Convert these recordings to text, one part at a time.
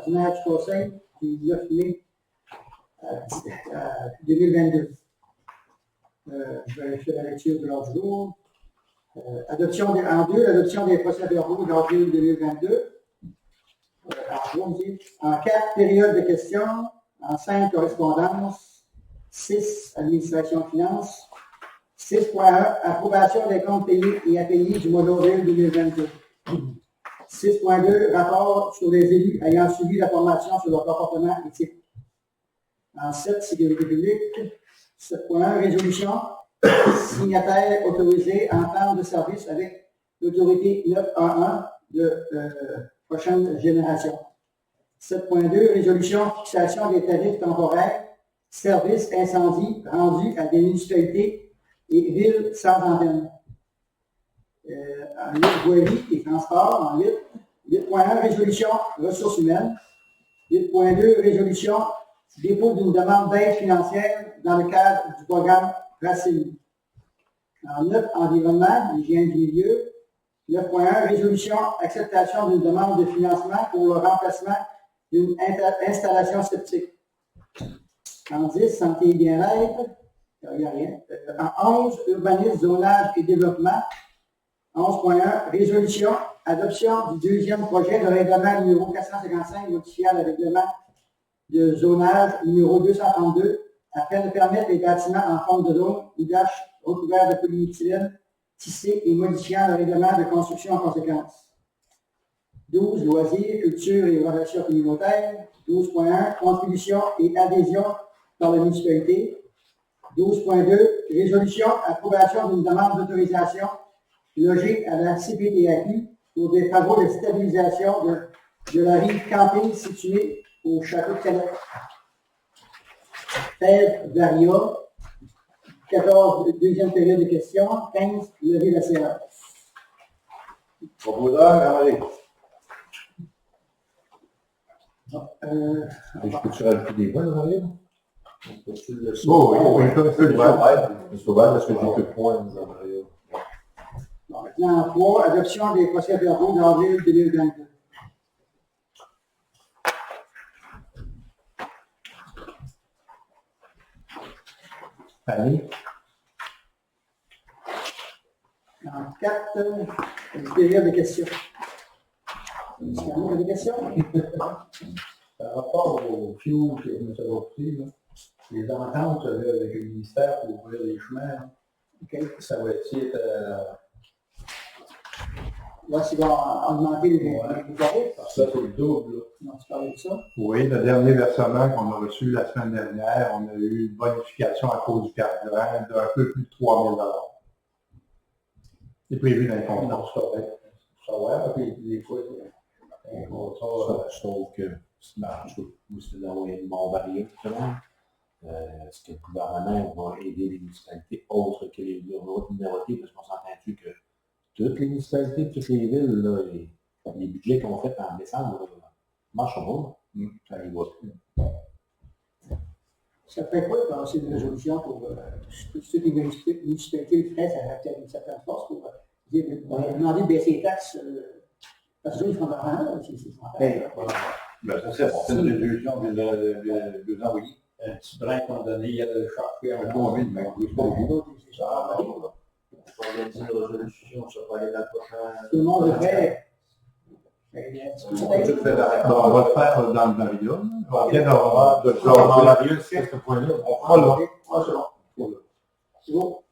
ordinaire du Conseil du 9 mai 2022. Je vais faire la lecture de l'ordre du jour. L'adoption des procès-verbaux d'avril 2022. En 4 périodes de questions, en 5 correspondances, 6 administration finances, 6.1 approbation des comptes payés et à payer du mois d'avril 2022. 6.2 rapport sur les élus ayant suivi la formation sur leur comportement éthique. En 7, sécurité publique. 7.1 résolution, signataire autorisé en temps de service avec l'autorité 911 de prochaine génération. 7.2 résolution, fixation des tarifs temporaires, services incendie rendus à des municipalités et villes sans antenne. En 8, voirie et transport. En 8. 8.1 résolution, ressources humaines. 8.2 résolution, dépôt d'une demande d'aide financière dans le cadre du programme Racine. En 9, environnement, hygiène du milieu. 9.1, résolution, acceptation d'une demande de financement pour le remplacement d'une installation septique. En 10, santé et bien-être, il n'y a rien. En 11, urbanisme, zonage et développement. 11.1, résolution, adoption du deuxième projet de règlement numéro 455 modifiant le règlement de zonage numéro 232 afin de permettre les bâtiments en forme de dôme ou d'arches recouverts de polyéthylène tissé et modifiant le règlement de construction en conséquence. 12, loisirs, culture et relations communautaires. 12.1, contribution et adhésion par la municipalité. 12.2, résolution, approbation d'une demande d'autorisation logée à la CPTAQ pour des travaux de stabilisation de la rive camping située au château de Canette. 13, Varia. 14, deuxième période de questions. 15, lever la séance. Proposeur, Henri. Je peux-tu rajouter des points, Henri? Oui, c'est ouvert parce que j'ai que de points. Maintenant, 3, adoption des procès-verbaux d'avril 2022. Fanny? En 4, période de questions. Est-ce qu'il y a des questions? Par rapport au fuel que nous avons pris, là, les ententes là, avec le ministère pour ouvrir les chemins, Okay. ça va être Là, s'il va augmenter les tarifs. ça, c'est le double. Là. Non, tu parlais de ça? Oui, le dernier versement qu'on a reçu la semaine dernière, on a eu une bonification à cause du carburant d'un peu plus de 3 000 $. C'est prévu dans les contrats. Non, c'est correct. Ça va, puis des fois, un contrat. Je trouve que c'est d'envoyer une bombe variée, est-ce que le gouvernement va aider les municipalités autres que les minorités, parce qu'on s'entend-tu que toutes les municipalités, toutes les villes, là, les budgets qu'on fait en décembre, marchent pas. Ça y va. Ça fait quoi de passer une résolution pour toutes les municipalités le feraient, ça a peut-être une certaine force pour demander de baisser les taxes parce qu'ils font de l'argent, Ben, ça, c'est bon. C'est une résolution que je vous envoyer. Un petit brin qu'on donnait, il y a le charpé Un bon vide, mais oui, c'est pas évident. On organise une résolution, ça va aller dans le prochain. tout le monde le fait. On va le faire dans le Varia. On vient d'avoir de dans la ville, c'est ce point-là. On fera là. C'est bon.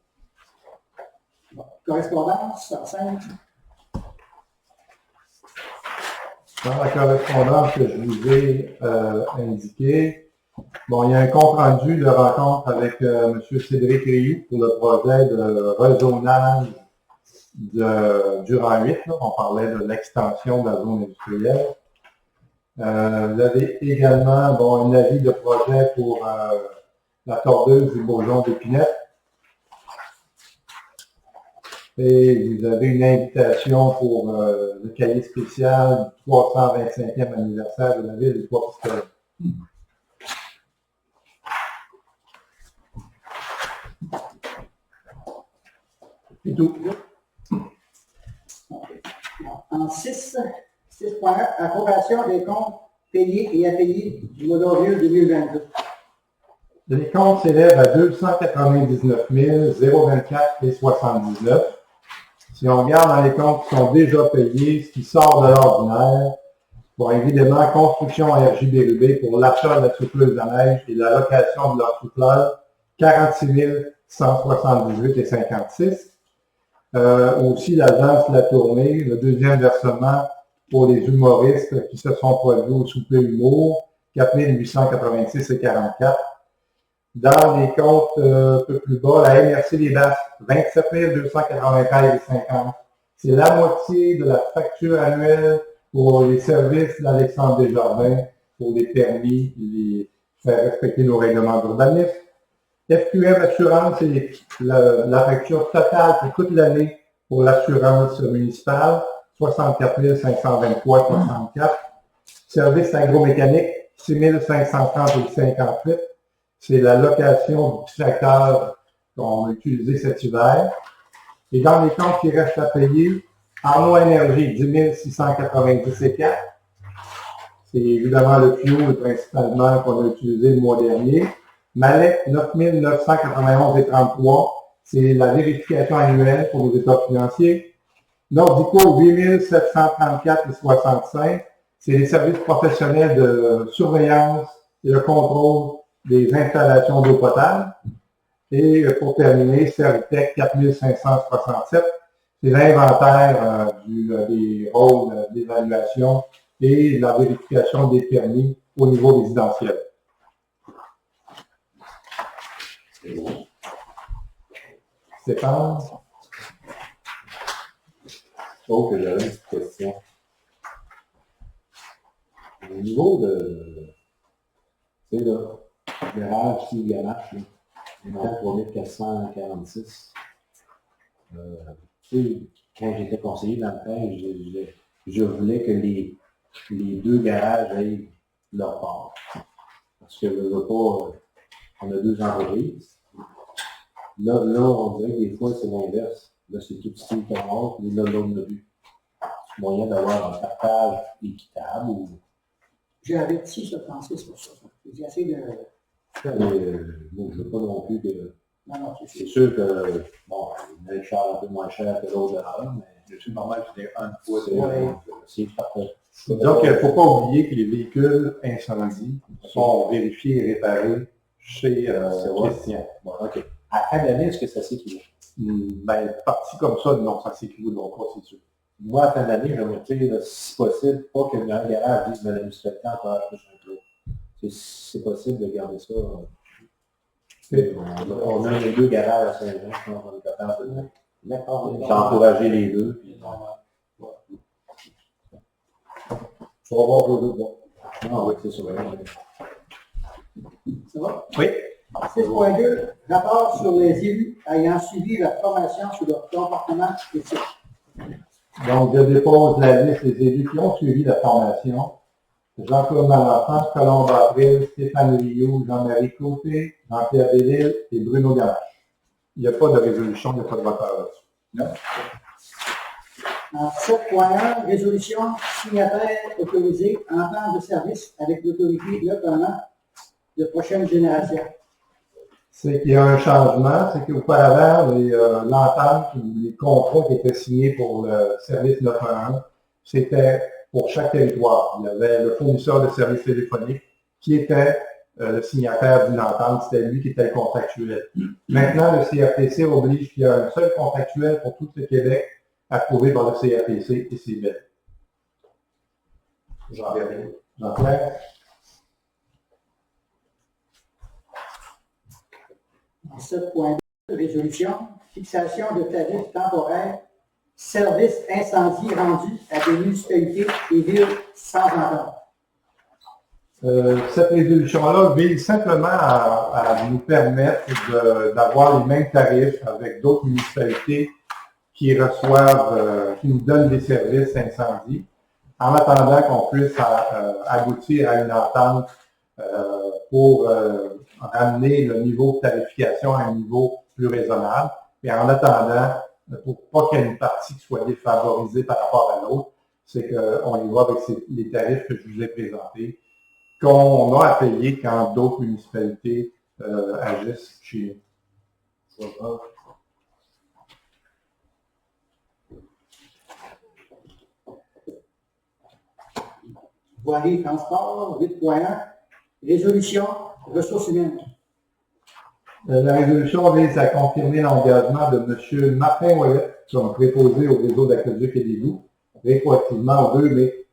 Correspondance, 5. Dans la correspondance que je vous ai indiquée, bon, il y a un compte-rendu de rencontre avec M. Cédric Rioux pour le projet de rezonage durant 8. Là, on parlait de l'extension de la zone industrielle. Vous avez également un avis de projet pour la tordeuse du bourgeon d'Épinette. Et vous avez une invitation pour le cahier spécial du 325e anniversaire de la ville de Trois-Pistoles. C'est tout. En 6.1, approbation des comptes payés et à payer du mois d'avril 2022. Les comptes s'élèvent à 299 024,79. Si on regarde dans les comptes qui sont déjà payés, ce qui sort de l'ordinaire, bon, évidemment, construction RJBRUB pour l'achat de la souffleuse à neige et la location de leur souffleur, 46 178,56. Aussi l'agence de la tournée, le deuxième versement pour les humoristes qui se sont produits au souper humour, 4 886,44. Dans les comptes un peu plus bas, la MRC des Basses, 27 293,50. C'est la moitié de la facture annuelle pour les services d'Alexandre Desjardins, pour les permis, les faire respecter nos règlements d'urbanisme. FQM Assurance, c'est la facture totale pour toute l'année pour l'assurance municipale, 64 523,64. Service agromécanique, 6 530,58. C'est la location du tracteur qu'on a utilisé cet hiver. Et dans les comptes qui restent à payer, Arnaud Énergie, 10 690,4. C'est évidemment le fuel principalement qu'on a utilisé le mois dernier. Malek, 9 991,33. C'est la vérification annuelle pour les états financiers. Nordico, 8 734,65. C'est les services professionnels de surveillance et le contrôle des installations d'eau potable. Et pour terminer, Servitec, 4 567. C'est l'inventaire des rôles d'évaluation et la vérification des permis au niveau résidentiel. Stéphane? Oh, que j'avais une petite question. Au niveau de, tu sais, là, garage, si ganache, là, il y en a 3446. Tu sais, quand j'étais conseiller dans le temps, je voulais que les deux garages aient leur part. Parce que je veux pas, on a deux entreprises. Là, on dirait que des fois, c'est l'inverse. Là, c'est tout ici qui rentre, mais là, l'autre n'a plus. C'est moyen d'avoir un partage équitable ou. J'ai averti ce Francis pour ça. J'ai essayé de. Bon, je veux pas non plus que. Non, C'est sûr que, bon, il y a cher un peu moins cher que l'autre erreur, mais C'est normal que c'est un fois. c'est parfait. Donc, il ne faut pas oublier que les véhicules incendies sont vérifiés et réparés chez Christian. Bon, OK. À la fin de l'année, est-ce que ça s'équilibre? Ben, parti comme ça, non, ça s'équilibre pas, c'est sûr. Moi, à la fin de l'année, j'aimerais dire, si possible, pas que le garage dise Madame Inspecteur encore acheter un clos. C'est possible de garder ça. On a les deux garages à Saint-Jean, je pense qu'on est capable de. D'accord. D'encourager les deux. Puis, Tu vas voir le deux. ah oui, c'est sûr. Ça va? Oui. 6.2, rapport sur les élus ayant suivi la formation sur leur comportement éthique. Donc, je dépose la liste des élus qui ont suivi la formation. Jean-Claude Malenfant, Colombe Avril, Stéphane Rioux, Jean-Marie Côté, Jean-Pierre Bellil et Bruno Gamache. Il n'y a pas de résolution, il n'y a pas de vote là-dessus. En 7.1, résolution signataire autorisé entente de service avec l'autorité notamment de prochaine génération. C'est qu'il y a un changement, c'est qu'auparavant, l'entente ou les contrats qui étaient signés pour le service 911, c'était pour chaque territoire. Il y avait le fournisseur de services téléphoniques qui était le signataire d'une entente, c'était lui qui était le contractuel. Maintenant, le CRTC oblige qu'il y a un seul contractuel pour tout le Québec approuvé par le CRTC et c'est bien. Jean-Pierre? En 7.2, résolution, fixation de tarifs temporaires, services incendie rendus à des municipalités et villes sans entente. Cette résolution-là vise simplement à nous permettre d'avoir les mêmes tarifs avec d'autres municipalités qui reçoivent, qui nous donnent des services incendie, en attendant qu'on puisse aboutir à une entente pour ramener le niveau de tarification à un niveau plus raisonnable. Et en attendant, pour pas qu'il y ait une partie qui soit défavorisée par rapport à l'autre, c'est qu'on y va avec les tarifs que je vous ai présentés, qu'on a à payer quand d'autres municipalités agissent chez nous. Voirie et transport, 8.1. Résolution, ressources humaines. La résolution vise à confirmer l'engagement de M. Martin Ouellet comme préposé au réseau d'aqueduc et d'égouts, rétroactivement au 2 mai.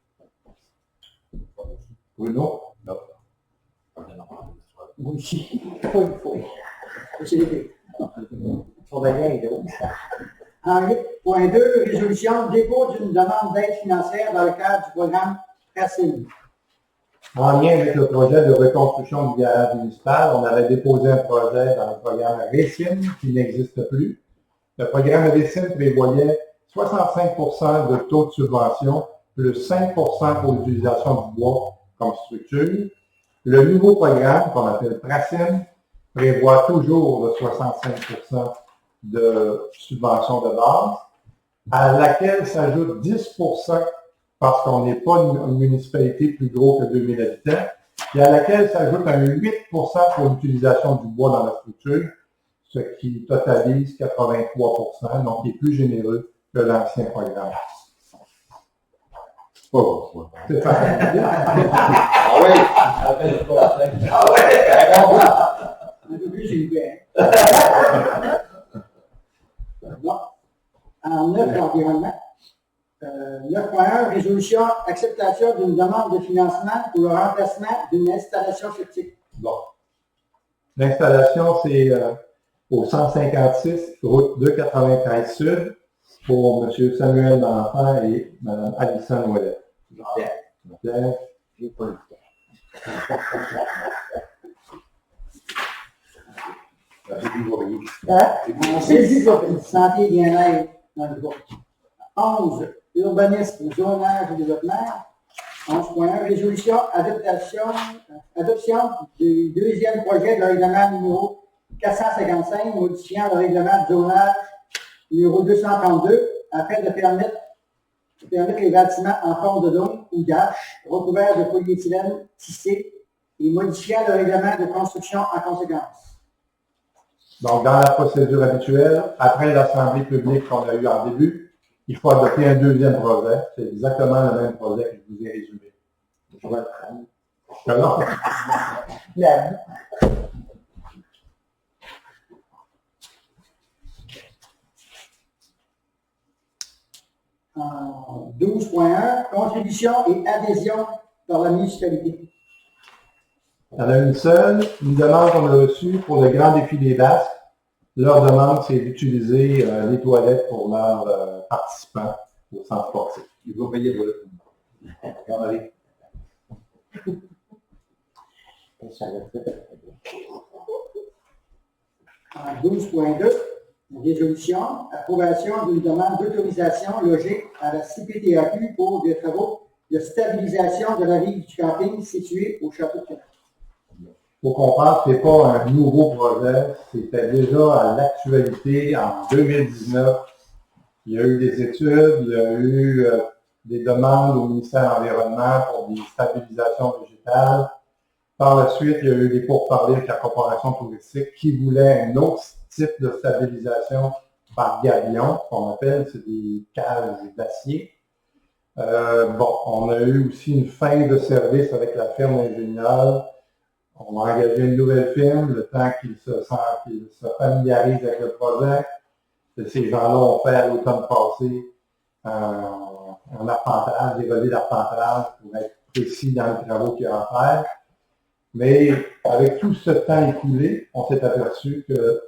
Bruno? Non. Oui, oui. C'est l'été. En 8.2, résolution, dépôt d'une demande d'aide financière dans le cadre du programme Racine. En lien avec le projet de reconstruction du garage municipal, on avait déposé un projet dans le programme Récine qui n'existe plus. Le programme Récine prévoyait 65% de taux de subvention plus 5% pour l'utilisation du bois comme structure. Le nouveau programme, qu'on appelle Racine, prévoit toujours le 65% de subvention de base, à laquelle s'ajoute 10% parce qu'on n'est pas une municipalité plus gros que 2000 habitants, et à laquelle s'ajoute un 8% pour l'utilisation du bois dans la structure, ce qui totalise 83%, donc qui est plus généreux que l'ancien programme. Oh, C'est ça. Ah oui! Ah ouais! Un peu plus, j'ai eu Bon. En 9, l'environnement. 9.1, résolution, acceptation d'une demande de financement pour le remplacement d'une installation septique. Bon. L'installation, c'est au 156, route 293 Sud, pour M. Samuel Danfant et Mme Alison Ouellet. Pierre. j'ai pas le temps. En saisie de santé et bien-être dans le groupe. 11, urbanisme, zonage et développement. 11.1, résolution, adoption du deuxième projet de règlement numéro 455, modifiant le règlement de zonage numéro 232, afin de permettre les bâtiments en forme de dôme ou d'arche, recouverts de polyéthylène tissé, et modifiant le règlement de construction en conséquence. Donc, dans la procédure habituelle, après l'assemblée publique qu'on a eue en début, il faut adopter un deuxième projet. C'est exactement le même projet que je vous ai résumé. Je vais le prendre. Alors, En 12.1, contribution et adhésion par la municipalité. il y en a une seule, une demande qu'on a reçue pour le Grand Défi des Basques. Leur demande, c'est d'utiliser les toilettes pour leurs participants au centre sportif. Il va payer pour le. Regardez. En 12.2, résolution, approbation d'une demande d'autorisation logée à la CPTAQ pour des travaux de stabilisation de la rive du camping située au Château de Québec. Il faut comprendre que ce n'est pas un nouveau projet, c'était déjà à l'actualité en 2019. Il y a eu des études, il y a eu des demandes au ministère de l'Environnement pour des stabilisations végétales. Par la suite, il y a eu des pourparlers avec la corporation touristique qui voulait un autre type de stabilisation par gabion, qu'on appelle, c'est des cages d'acier. On a eu aussi une fin de service avec la firme d'ingénieurs. On a engagé une nouvelle firme, le temps qu'ils se familiarisent avec le projet. Ces gens-là ont fait à l'automne passé un arpentage, des relais d'arpentage pour être précis dans les travaux qu'il y a à faire. Mais avec tout ce temps écoulé, on s'est aperçu que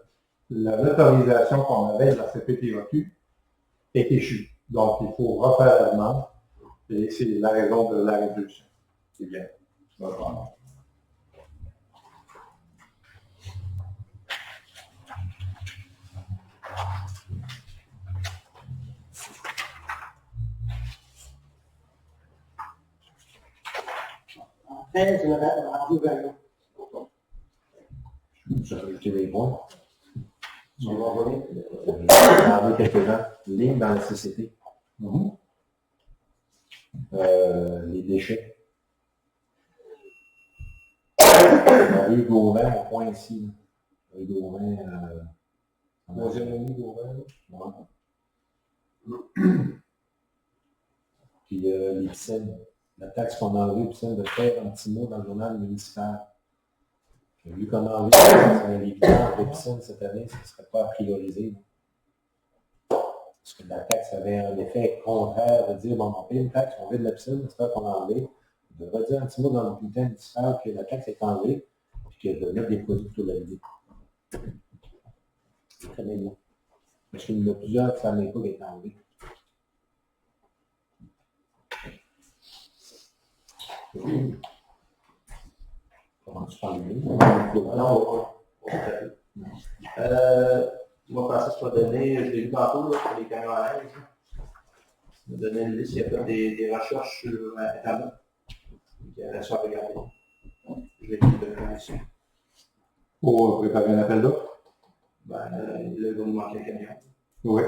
l'autorisation qu'on avait de la CPTAQ est échue. Donc, il faut refaire la demande. Et c'est la raison de la résolution. C'est bien. En 13, le rendu Vaillon. Je vais ajouter les points. Tu vas envoyer? J'en ai quelques-uns. Ligne dans la CCT. Les déchets. rue Gauvin, au point ici. Là. Rue Gauvin. Troisième année, Gauvin. Ouais. Puis les piscines. La taxe qu'on a enlevée aux piscines de faire un petit mot dans le journal municipal. Puis, vu qu'on a enlevé les vidanges de piscines cette année, ça ne serait pas à prioriser. Parce que la taxe avait un effet contraire de dire, bon, on paye une taxe, on vide la piscine, j'espère qu'on a enlevé. On devrait dire un petit mot dans le bulletin municipal que la taxe est enlevée, puis que de mettre des produits pour la vider. C'est très bien. Parce qu'il y en a plusieurs qui ne savaient pas qu'elle était enlevée. Comment tu parles de Non, moi, Francis m'a donné, je l'ai vu tantôt, là, pour les camions à l'aise. Il m'a donné une liste, il a fait des recherches sur Internet. Il reste à regarder. Je vais lui donner ici. Pour préparer un appel d'offres? Ben, là, il va nous manquer un camion. Oui.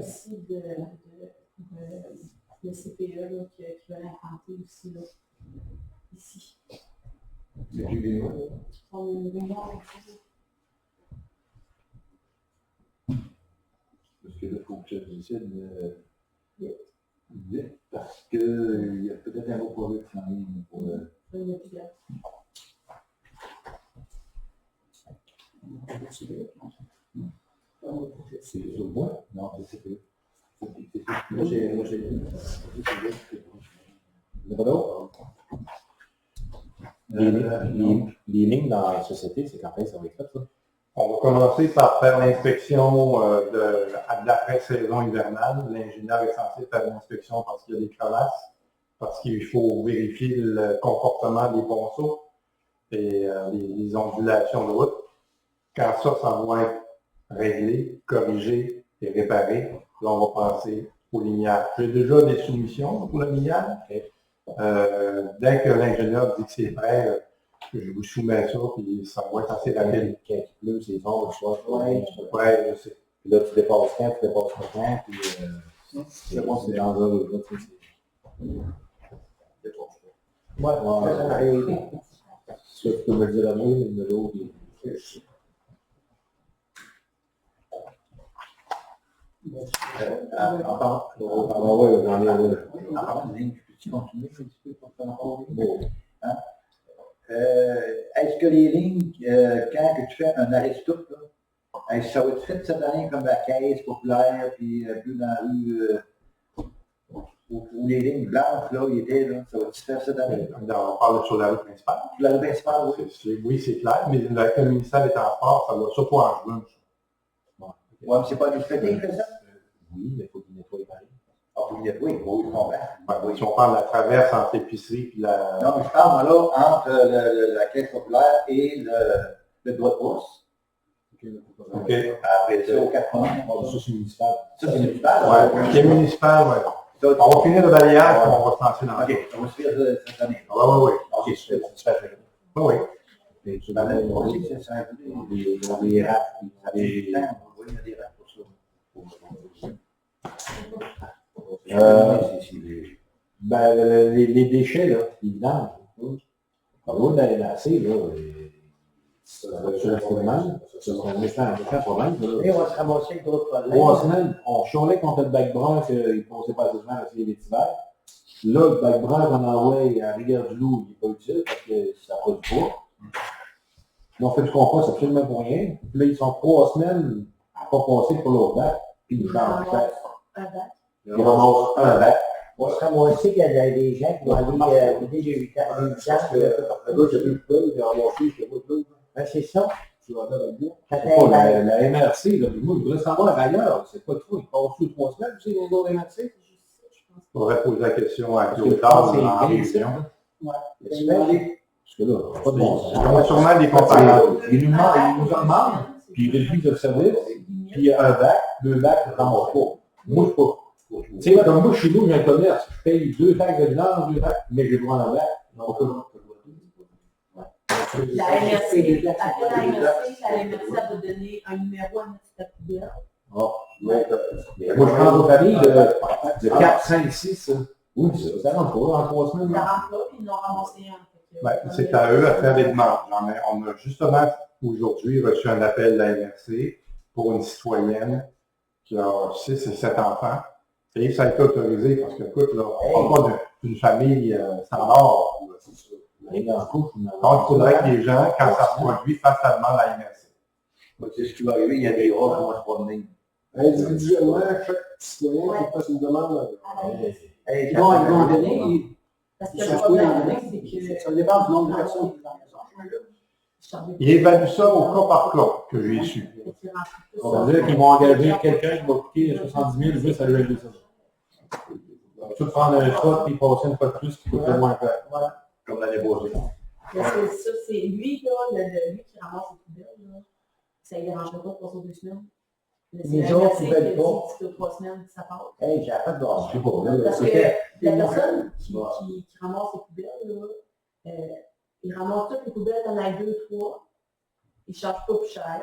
Aussi le CPE là, qui va l'implanter aussi là, ici. C'est plus bien. On a une réunion avec ça. Parce que là, il faut que je décide vite, parce qu'il y a peut-être un autre projet qui s'en vient pour Il y a plusieurs. c'est sur le bois? Non, c'est CPE. Moi, j'ai Les lignes dans la société, c'est quand même ça va être fait, ça. On va commencer par faire l'inspection de l'après-saison hivernale. L'ingénieur est censé faire l'inspection parce qu'il y a des crevasses, parce qu'il faut vérifier le comportement des ponceaux et les ondulations de route. Quand ça va être réglé, corrigé et réparé, là, on va passer aux lignages. J'ai déjà des soumissions pour le lignage. Dès que l'ingénieur dit que c'est prêt, je vous soumets ça, puis ça va être assez rapide. Quand il pleut, c'est bon, le soir, Ouais, je sais. puis là, tu dépasses quand, tu dépasses pas quand, puis c'est bon, c'est dangereux, là, tu sais, c'est... Ouais, ça arrive. Ça, tu peux me le dire à moi, mais de l'autre, encore. ouais, j'en ai un. Ah, ligne, peux-tu continuer un petit peu pour faire encore une? Bon. Est-ce que les lignes, quand que tu fais un arrêt stop, là, est-ce que ça va être fait cette année comme la Caisse populaire, puis plus dans la rue, où les lignes blanches, là, ils étaient, là, ça va être fait cette année? On parle sur la route principale. La rue principale, oui. Oui, c'est clair, mais avec le ministère des Transports, ça va surtout en juin. Ouais, mais c'est pas l'USPT qui fait ça? Oui, mais il faut qu'il nettoie pareil. Ah, vous dites oui, oui, je comprends. Oui, si on parle de la traverse entre l'épicerie et la... Non, mais je parle, moi, là, entre la Caisse populaire et le droit de pouce. OK. Après ça, au 80. Ça, c'est municipal. Ça, c'est municipal. Ouais, qui est municipal, ouais. Ça, On va finir le balayage, puis on va se lancer dans OK, on va se faire cette année. Oui. OK, C'est fait. Oui. Et tu dans vas l'année voir passée, c'est un peu des rats, ça fait du temps, on voit, il y a des rats pour ça. Ben, les déchets, là, évidemment. L'eau de la LAC, là, ça reste le même. C'est un méchant problème. Et on va se ramasser avec d'autres problèmes. 3 semaines, on chialait contre le bac brun qu'il ne pensait pas assez à essayer les hivers. Là, le bac brun qu'on envoie à Rivière-du-Loup, il n'est pas utile parce que ça ne produit pas. Là, on fait du compost absolument pour rien. Puis là, ils sont 3 semaines à ne pas passer pour l'autre bac. Puis ils changent de tête. Ils ramassent un bac. On se ramasser qu'il y a des gens qui vont aller dès les 8 ans. L'autre, j'ai plus de peu, il a ramassé, je ne sais pas de peu. Ben, c'est ça. Tu vas dans le bois. Quand C'est pas la MRC, là, moi, je voudrais savoir ailleurs. C'est pas trop. Ils passent sous 3 semaines, tu sais, les autres MRC. On va poser la question à Parce que Claude je pense Tard que en c'est réunion. Parce que là, pas de bon sens. Il y a sûrement des comparables. Ils nous en demandent, puis ils réduisent le service, puis il y a un bac, 2 bacs, je ne ramasse pas. Moi, je ne pas. Tu sais, comme moi, chez nous, j'ai un commerce, je paye 2 bacs de vidange, 2 bacs, mais j'ai le droit à un bac. Non, pas. La MRC, après la MRC, elle va donner un numéro à notre poubelle. Ah, Mais moi, je prends aux familles de 4, 5, 6. Oui, ça rentre pas en 3 semaines. Ça rentre pas, puis ils l'ont ramassé un. C'est à eux à faire les demandes. On a justement aujourd'hui reçu un appel de la MRC pour une citoyenne qui a 6 et 7 enfants. Et ça a été autorisé parce que, écoute, là, on parle pas d'une famille standard. C'est ça. Donc, il faudrait que les gens, quand ça se produit, fassent la demande à la MRC. Moi, tu sais ce qui va arriver, il y a des rats qui vont se promener. Individuellement, chaque citoyen qui fasse une demande. Ils vont en donner. Parce que Ils le cherchent problème, pas d'en donner. c'est que. Ça dépend du nombre de personnes qui sont dans la maison. Ils évaluent ça au cas par cas que j'ai su. Ça veut dire qu'ils vont engager quelqu'un qui va coûter 70 000 juste à lui régler ça. Tu peux prendre un shot et passer une fois de plus qui coûte le moins cher. Voilà. Comme l'année passée. Parce que ça, c'est lui, là, lui qui ramasse les poubelles, là. Ça ne dérangerait pas de passer 2 semaines. Mais c'est Les la autres MRC qui poubelles a dit pas. que c'est 3 semaines, ça passe. Hey, j'ai pas de droit. Je sais pas, là, Parce que c'était- la personne qui ramasse les poubelles, là, il ramasse toutes les poubelles, il y en a 2, 3. Il ne charge pas plus cher.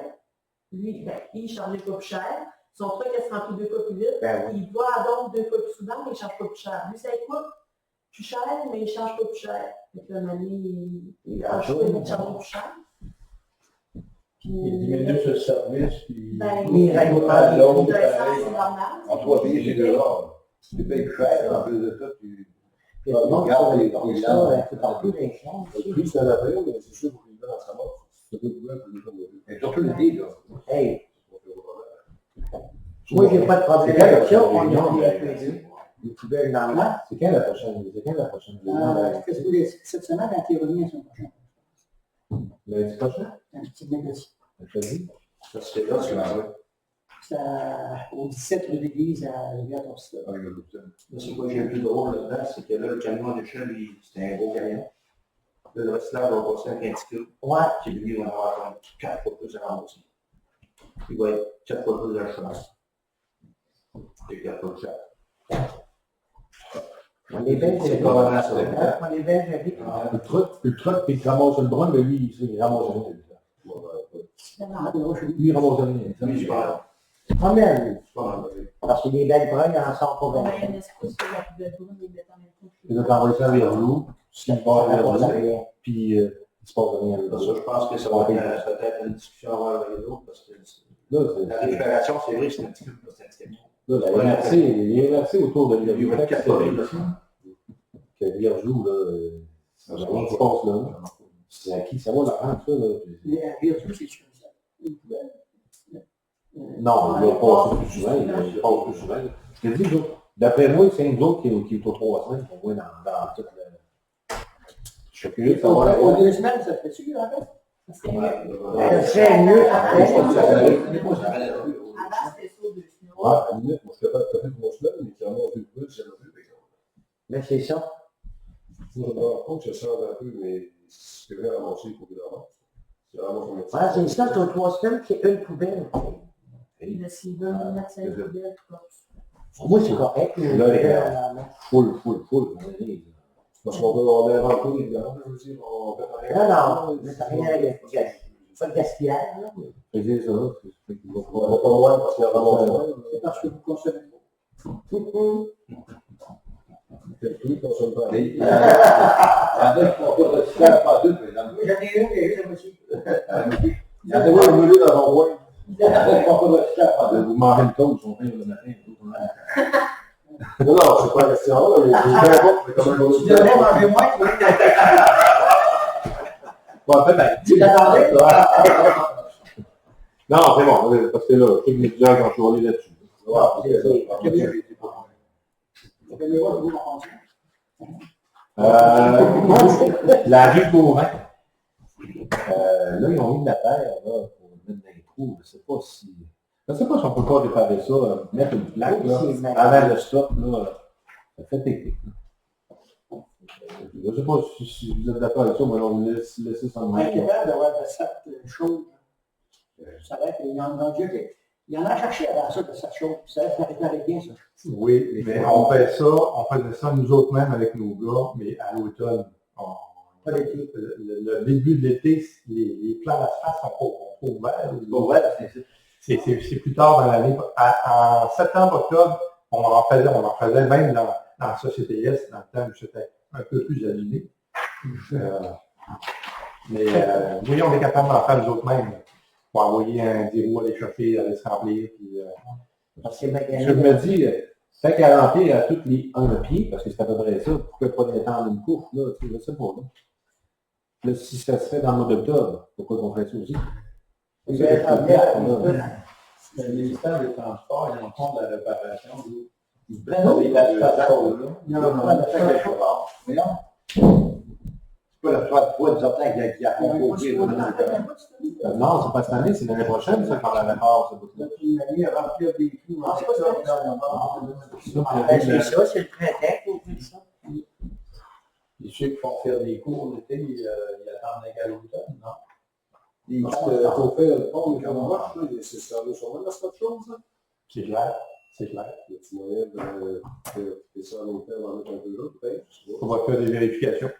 Lui, il ne chargeait pas plus cher. Son truc, elle se remplit 2 fois plus vite. Ben oui. Il va donc 2 fois plus souvent, mais il ne charge pas plus cher. Lui, ça coûte plus cher, mais il ne charge pas plus cher. Donc, là, il charge pas plus cher. Il diminue ce service, puis Ben, il règle pas de l'autre. l'essence, c'est normal. En 3 pays, c'est 2 rats. Tu payes cher, en plus de ça, tu regardes les c'est en plus des choses. Le prix, c'est à la paix, mais c'est sûr pour les gens dans sa mort. C'est pas couvert pour les gens de la vie. Et surtout le dit, là. Hey, moi, j'ai pas de problème avec ça. On a des poubelles dans le lac. C'est quand la prochaine? Qu'est-ce que vous voulez cette semaine, quand il revient la semaine prochaine? Lundi prochain? Un petit négocie. Mercredi? Ça se fait là, c'est là. C'est au 17 rue d'église à Rivière-Torsia. Avec le bouton. Là, c'est quoi, j'ai le plus drôle là-dedans, c'est que là, le camion à l'échelle, c'était un gros camion. Là, le recyclage va passer avec un petit cube. Ouais. Puis lui, il va avoir 4 fois plus à rembourser. Il va être 4 fois plus de chance. Et 4 fois plus cher. On est bien, C'est pas vraiment ça. On est bien, j'ai dit. Le truc, puis il ramasse le brun, mais lui, il ramasse rien. Lui, il ramasse rien. Lui, c'est pas Quand même, c'est pas mal. parce que les belles breuils en sont pas On bien. a une espèce que la poubelle brune, ils mettent en même temps. Il doit envoyer ça vers nous, s'il part vers nous, puis il se passe rien avec Ça, ça. je pense que ça va être une discussion à avoir avec les autres, parce que la récupération, c'est vrai que c'est un petit cube, c'est un petit camion. Là, les MRC autour de la Il va être 4 fois plus. que Virgou, là, ça va rien qui se passe là. C'est à qui ça va l'argent, ça, là? Mais à Virtu, c'est sûr. Une poubelle. Non, il va passer plus souvent, il passe plus souvent. Je te dis, là, d'après moi, c'est nous autres qui est aux 3 semaines, au moins dans toute la... Je suis curieux de savoir. Aux 2 semaines, ça te fait-tu, en fait? C'est mieux. C'est mieux après. Avant, c'était ça, 2 semaines. Ouais, à la limite, moi, je suis capable de faire 3 semaines, mais qui en ont vu plus, j'en ai vu, par exemple. Mais c'est ça. Moi, je me rends compte que ça change un peu, mais ce que j'ai ramassé pour que l'avance. C'est vraiment son métier. Ouais, c'est ça, sur 3 semaines, c'est une poubelle. Mais s'ils veulent mettre 5 poubelles, tout comme Moi, c'est correct. Une Là, poubelle à la main. Full. Parce qu'on veut en inventer, évidemment, je veux dire, on fait rien. Non, mais t'as rien à gaspiller. Pas de gaspillage, là. C'est ça, c'est qu'il va On va pas loin parce qu'il y a vraiment C'est parce que vous consommez pas. Quelqu'un consomme pas. Il y en a qui font pas de recyclage, pas deux, par exemple. Moi, j'en ai une qui est juste à monsieur. Il y en a qui font brûler dans son coin. Il y en a qui font pas de recyclage, pas deux. Vous mangez le toast, on fait le matin. Non, c'est pas la question, là, mais peu importe, c'est comme un Tu devrais manger moins, tu vois. Bon, peut-être. Tu t'attendais? Non, c'est bon, parce que là, je sais que les étudiants ont chialé là-dessus. C'est bien. Ça fait mieux voir que vous m'en pensez. La rue Beauvin. Là, ils ont mis de la terre là, pour mettre dans les trous. Je sais pas si on peut pas réparer ça, mettre une plaque là, avant le stop. Là, ça fait technique. Je sais pas si vous êtes d'accord avec ça, mais on laisse ça en On est main. capable d'avoir de cette chose. Ça va être, il y en a Dieu il y en a cherché avant ça, de cette chose. Ça va être bien, ça. Oui, mais on faisait ça nous autres même avec nos gars, mais à l'automne. Pas l'été. Le début de l'été, les plans d'asphalte sont pas ouverts. Pour vrai, c'est plus tard dans l'année. En septembre, octobre, on en faisait même dans la Société S, dans le temps où j'étais un peu plus allumé. Mais oui, on est capable d'en faire nous autres mêmes. Pour envoyer un 10 roues aller chauffer, aller se remplir. Puis, Parce que Je me dis, tant qu'à remplir à tous les 1 pied, parce que c'est à peu près ça, pourquoi pas d'étendre une course, là, tu sais, je sais pas, là. Là, si ça se fait dans le mois d'octobre, pourquoi qu'on ferait ça aussi? Le ministère des Transports, ils en font de la réparation. Ils prennent des plateformes, là. Non, mais non. C'est pas la fois de fois de sortir qui a composé. Non, c'est pas cette année, c'est l'année prochaine, ça, quand la répare, ce bout-là. une année à remplir des trous. Ah, c'est pas ça. C'est ça, c'est le printemps qu'on fait ça. Les ceux qui font faire des cours l'été, ils attendent l'égal automne, non? Il faut faire le pont de Camargue, c'est ça, le chemin, là, c'est pas de chose, ça? c'est clair, c'est clair. Y a-t-il moyen de faire ça à long terme, en mettre un peu là, peut-être? On va faire des vérifications.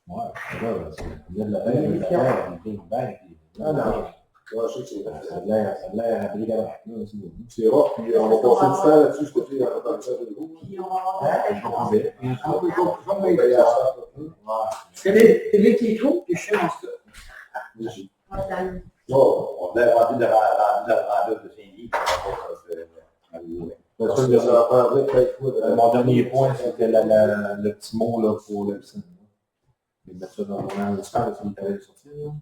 Ouais, c'est là, c'est de la paix, de la paix, puis bang, puis... Ah non, ouais, je sais que c'est Ça a l'air à brigade, là, c'est bon. c'est rare, puis on va passer du temps là-dessus, ce côté, en apprentissage de nouveau. Puis on va avoir C'est les petits trous, puis je sais mon stock. On devait rendre de rendre de Saint-Guy. Mon dernier point, c'était le petit mot là, pour le piscine. Je vais mettre ça dans mon instant, parce qu'il t'avait sortir.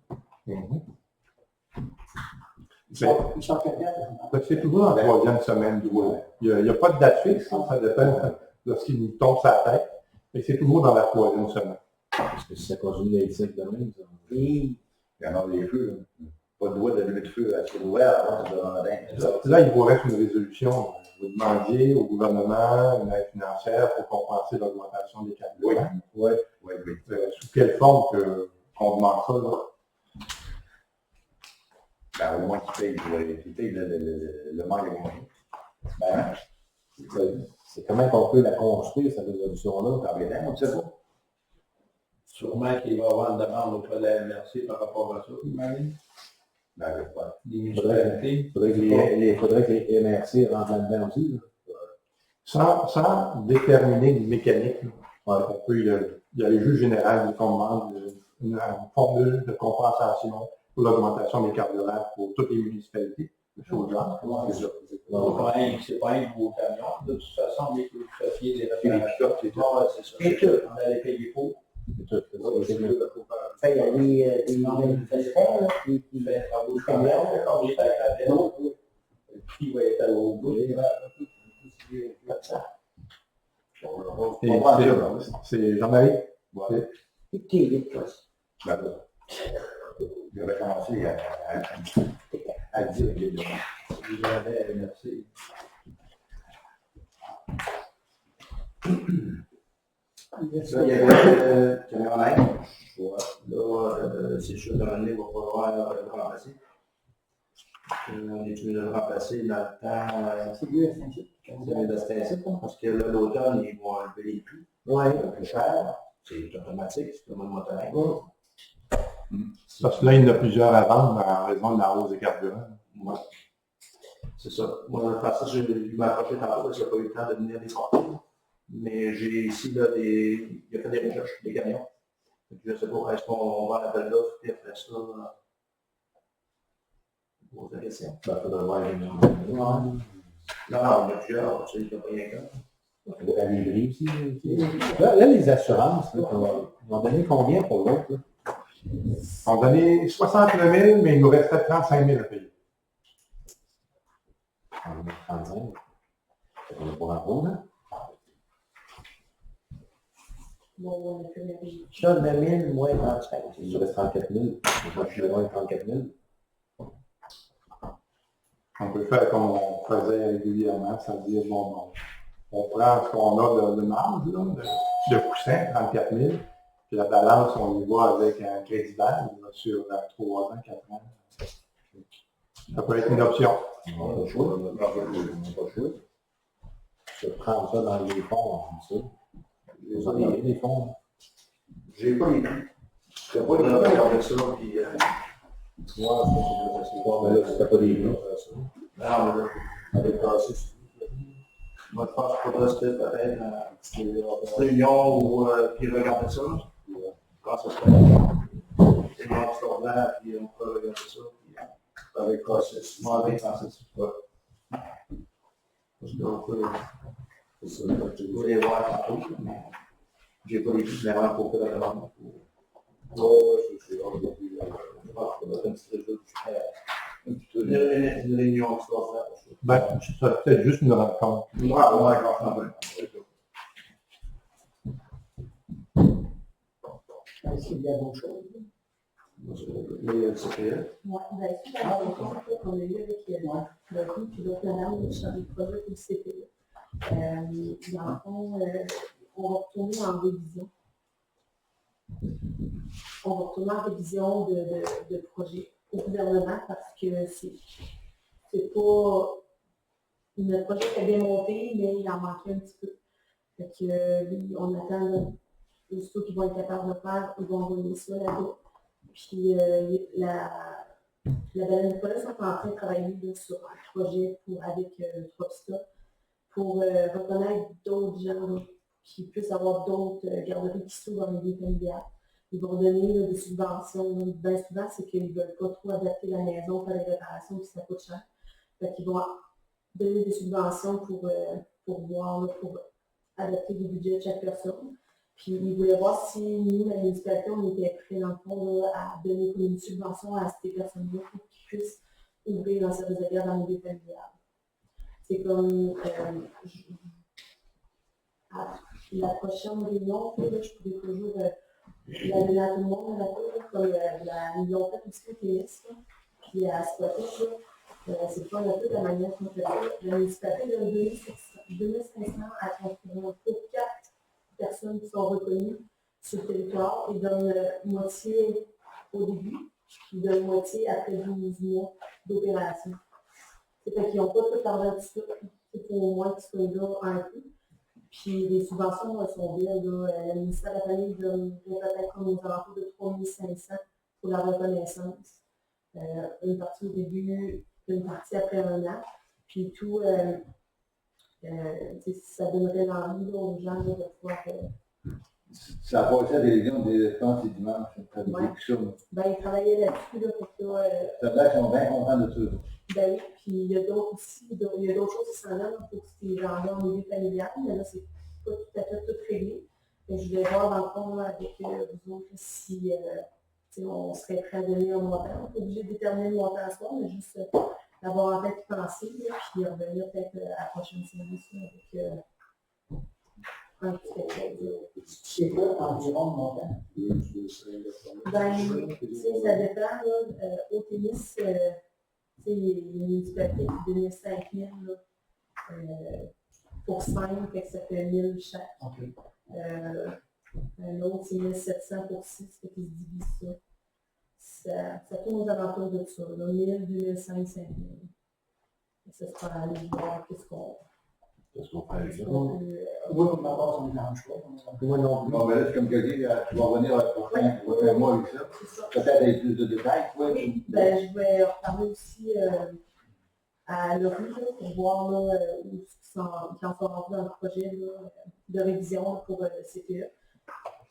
C'est toujours en troisième semaine du mois. Il n'y a pas de date fixe, hein, ça dépend de ce qui nous tombe sur la tête. Mais c'est toujours dans la troisième semaine. Parce que si ça continue d'être sec demain, ça... Il y en a des feux. Pas de droit de lever de feu à ciel ouvert avant de demander. Là, il vous reste une résolution. Vous demandiez au gouvernement une aide financière pour compenser l'augmentation des carburants. Oui. Sous quelle forme qu'on demande ça, là? Ben, au moins qu'il paye le manque de moyens. Ben, C'est comment qu'on peut la construire, cette résolution-là? on ne sait pas. Sûrement qu'il va y avoir une demande auprès de la MRC par rapport à ça, j'imagine. Ben, je sais pas. Les municipalités. Faudrait que les MRC rentrent là-dedans aussi. Là. Sans déterminer une mécanique, là. Ouais, il y a le juge général qui demande une formule de compensation pour l'augmentation des carburants pour toutes les municipalités. C'est pas un gros camion. De toute façon, les cofiers, les réparations, c'est ça. Et tout. On allait payer pour. Il y a des manifestants qui fait travaux de camion, quand il est à la cabine, le prix va être à l'autre bout. Jean-Marie? Il avait commencé à dire que Il avait merci. là, il y avait le camionnette. Là, c'est sûr que l'année, il va falloir le remplacer. On est obligé de le remplacer dans le temps. c'est mieux à Saint-Cyr. Parce que là, l'automne, ils vont enlever les prix. Ouais. Plus cher. C'est automatique, c'est comme un motoneige. Parce que là, il y en a plusieurs à vendre en raison de la hausse des carburants. Ouais. C'est ça. Moi, de toute façon, je m'ai approché tantôt parce qu'il n'y a pas eu le temps de venir les sortir. Mais j'ai ici, là, il a fait des recherches, des camions. Je ne sais pas, est-ce qu'on va à l'appel d'offres et après ça, pose la question. Il faudrait voir les Non, il y en a plusieurs, tu sais, il n'y a pas rien qu'un. la livrer aussi. Là, les assurances, là, ils ont donné combien pour l'autre? Là? Ils ont donné 69 000, mais il nous restait 35 000 à payer. 35. On est pour un gros, là? Bon, on a fait la vie. Ça, 9 000, moins 35. Il nous reste 34 000. Moi, je suis loin de 34 000. On peut faire comme on faisait régulièrement, c'est-à-dire, bon, on prend ce qu'on a de marge, là, de coussin, 34 000, puis la balance, on y va avec un crédit bail sur 3 ans, 4 ans. Ça peut être une option. On n'a pas le choix. On n'a pas le choix. Je prends ça dans les fonds, comme ça. Vous en avez des fonds? J'ai pas les prix. Je ne sais pas, il y en a ça, puis Bon, ben là, c'était pas des gars, ça. Non, mais là, Avec Francis. moi, je pense qu'il faudrait peut-être une petite réunion ou puis regarder ça. Quand ça serait c'est moi qui sors là, puis on peut regarder ça. Puis, Avec Francis. moi, avec Francis. Ouais. Parce qu'on peut C'est ça, fait que j'ai- les voir tantôt, mais j'ai pas les plus vraiment pour faire la demande. Ouais, c'est hors de vue, je pense qu'on a fait une petite réunion. Une réunion qui sort là. Ben, ça serait peut-être juste une rencontre. Ouais, d'accord. Est-ce qu'il y a d'autres choses? Les CPE. Ouais, ben, c'est la rencontre en fait, qu'on a eue avec le groupe puis l'autre madame, le chargé de projet pour le CPE. Dans le fond, on va retourner en révision. On va retourner en révision de projet au gouvernement parce que c'est pas. Notre projet était bien monté, mais il en manquait un petit peu. Fait que on attend là, aussitôt qu'ils vont être capables de faire, ils vont envoyer ça là-bas. Puis la Baleine de Police sont en train de travailler là, sur un projet avec Tropstop pour reconnaître d'autres gens là, qui puissent avoir d'autres garderies qui s'ouvrent dans les milieux familiales. Ils vont donner là, des subventions. Bien souvent, c'est qu'ils ne veulent pas trop adapter la maison, faire les réparations, puis ça coûte cher. Fait qu'ils vont donner des subventions pour voir, là, pour adapter le budget de chaque personne. Puis ils voulaient voir si nous, la municipalité, on était prêts, dans le fond, là, à donner comme une subvention à ces personnes-là pour qu'ils puissent ouvrir un service de garde dans le milieu familial. C'est comme à la prochaine réunion, là, je pourrais toujours la donner à tout le monde, comme ils l'ont fait aussi au tennis, là, puis à Spotify, c'est pas un peu la manière qu'on fait ça. La municipalité donne 2500 à construire pour 4 personnes qui sont reconnues sur le territoire. Ils donnent moitié au début, ils donnent moitié après 12 mois d'opération. C'est fait qu'ils n'ont pas tout l'argent de ça. C'est pour au moins qu'ils soient là un peu. Puis les subventions sont bien. Le ministère de la Famille donne peut-être comme aux alentours de 3500 pour la reconnaissance. Une partie au début, une partie après un an. Puis tout, ça donnerait l'envie aux gens de pouvoir. Ça a passé à la télévision, je pense, c'est dimanche. Ça me dit tout ça, moi. Ben, ils travaillaient là-dessus, là, pour que. Ça veut dire qu'ils sont bien contents de ça. Ben oui, puis il y a d'autres aussi, il y a d'autres choses qui s'en viennent pour ces gens-là au milieu familial, mais là, c'est pas tout à fait tout réglé. Et je vais voir dans le fond là, avec vous autres si on serait prêt à donner un montant. On n'est pas obligé de déterminer le montant à soi, mais juste d'avoir en tête y penser, là, puis revenir peut-être à la prochaine séance avec un petit quelque chose. C'est quoi environ le montant? Ben, ça dépend, là, au tennis, il y a une municipalité qui donnait 5 000 pour 5, fait que ça fait 1 000 chaque. Okay. Un autre, c'est 1 700 pour 6, fait qu'ils se divisent ça. Ça tourne aux alentours de ça, 1 000, 2 500, 5 000. Ça se prend à aller voir qu'est-ce qu'on fait avec ça? Moi, pour ma part, ça ne me dérange pas. Moi non plus. Bon, ben là, c'est comme je dis, tu vas revenir pour un mois avec ça. C'est ça. Peut-être avec plus de détails, toi. Oui, ben, je vais reparler aussi à Laurie là, pour voir là, où ils en sont rendus dans le projet là, de révision là, pour le CPE.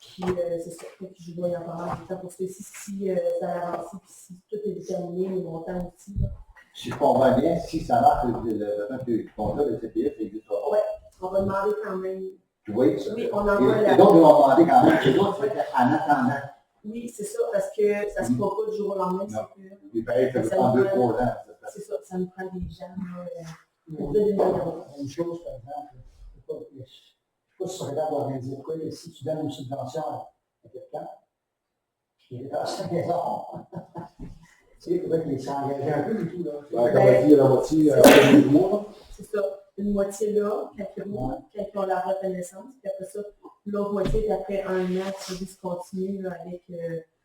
Puis c'est ça, puis je vais y en parler en même temps pour ça ici, si ça a avancé, puis si tout est déterminé, les montants aussi. Là. Si je comprends bien, si ça marche, le contrat de CPF, ça existe pas. Oui, on va demander quand même. Tu vois ça? Oui, on envoie la. Et donc, ils vont demander quand même que l'autre fait en attendant. Oui, c'est ça, parce que ça ne se fera pas du jour au lendemain, CPE. Il paraît que ça prend 2-3 ans. C'est ça, ça nous prend des gens pour donner une numéro. Une chose, par exemple, je ne sais pas si tu regardes d'organiser quoi, si tu donnes une subvention à quelqu'un, qui est dans sa maison, tu sais, il faudrait qu'il s'engage un peu du tout, là. Ouais, comme on dit, la moitié après 12 mois. C'est ça, une moitié là, quand ils ont la reconnaissance, puis après ça, l'autre moitié, puis après un an, ça va se continuer là, avec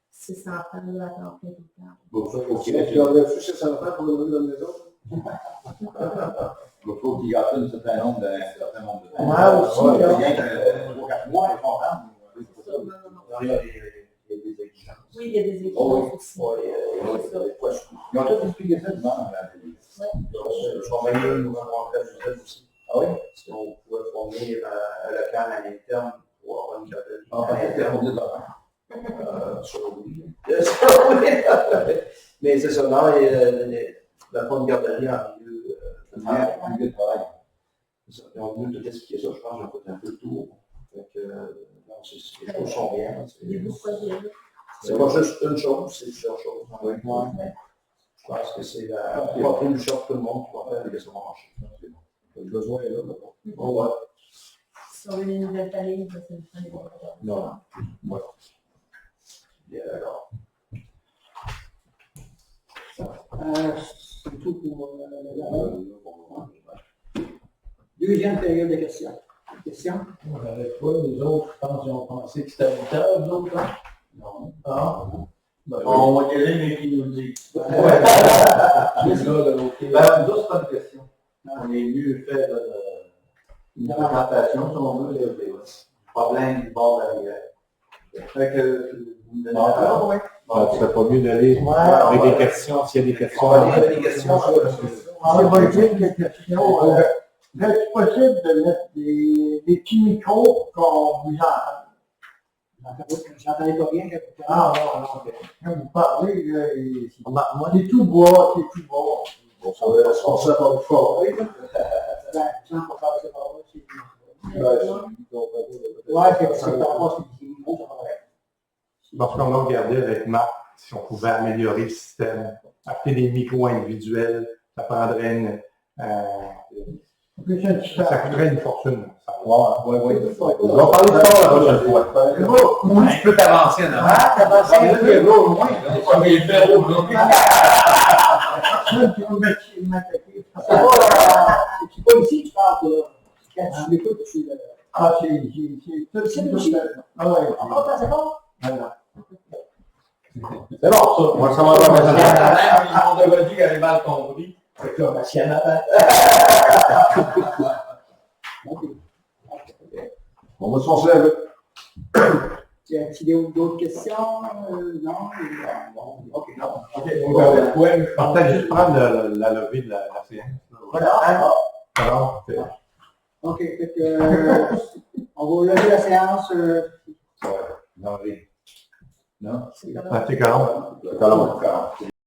600 ans là, à temps plein tout le temps. Bon, ça, ok. Tu en as-tu 600 ans pour le dans la maison? Il faut qu'il garde un certain nombre de temps. Moi aussi, là. Bien que 3-4 mois, ils vont C'est ça, non. Il y a des exigences. Oui, il y a des exigences aussi. Ils ont tous expliqué ça devant la télé. Je suis meilleur nous rencontrer à Joseph aussi. Ah oui? Si on pouvait former un local à l'interne pour avoir une garderie Ah, à parce que c'était l'interne. pour dire ça. Sur oui. Mais c'est ça, non, la bonne garderie en milieu de travail. Un milieu de travail. C'est ça. Ils ont voulu tout expliquer ça, je pense, j'ai fait un peu le tour. Donc, non, les choses sont bien. Il y a beaucoup de choses. C'est pas juste une chose, c'est plusieurs choses. Oui. Je pense que c'est la contribution de tout le monde qui va faire que ça va marcher. Le besoin est là. On va. Si on veut des nouvelles familles, ça, c'est le fun. Non. Ouais. Bien, d'accord. C'est tout pour deuxième période de questions. Questions? On n'arrête pas, les autres, je pense qu'ils ont pensé que c'était un temps, eux autres, hein? Non. Ah? Ben, on va y aller, mais qui nous dit. Ouais. Là, OK. Ben, nous autres, c'est pas une question. On est mieux fait une présentation, si on veut, les problèmes du bord de la rivière. Fait que, vous me donnez la parole. Ce serait pas mieux d'aller avec des questions, s'il y a des questions. On va aller avec des questions. On va dire quelques questions. Est-ce possible de mettre des petits micros qu'on vous entende? J'entendais pas bien. Ah non, ok. Quand vous parlez, moi, c'est tout bas, c'est tout bas. On sait pas fort. Oui, on peut faire ça par là. Ouais, C'est par rapport à ces micros, ça paraît. Lorsqu'on a regardé avec Marc si on pouvait améliorer le système, acheter des micros individuels, ça prendrait une. Ça coûterait une fortune. Oui. On va parler de ça la prochaine fois. Tu peux t'avancer en avant. Ah, t'as passé un peu au moins. C'est pas ici que tu parles, là. Quand tu l'écoutes, tu le. Ah, c'est aussi. Ah ouais. C'est bon? C'est bon, ça. Moi, ça va pas. On devrait dire qu'elle est mal compris. C'est comme si elle m'attend. On va se forcer avec. Tu as d'autres questions? Non? Ok, non. Peut-être juste prendre la levée de la séance. Voilà. Alors, Ok, fait que, on va lever la séance. Non, oui. Non? c'est quand même. C'est quand même.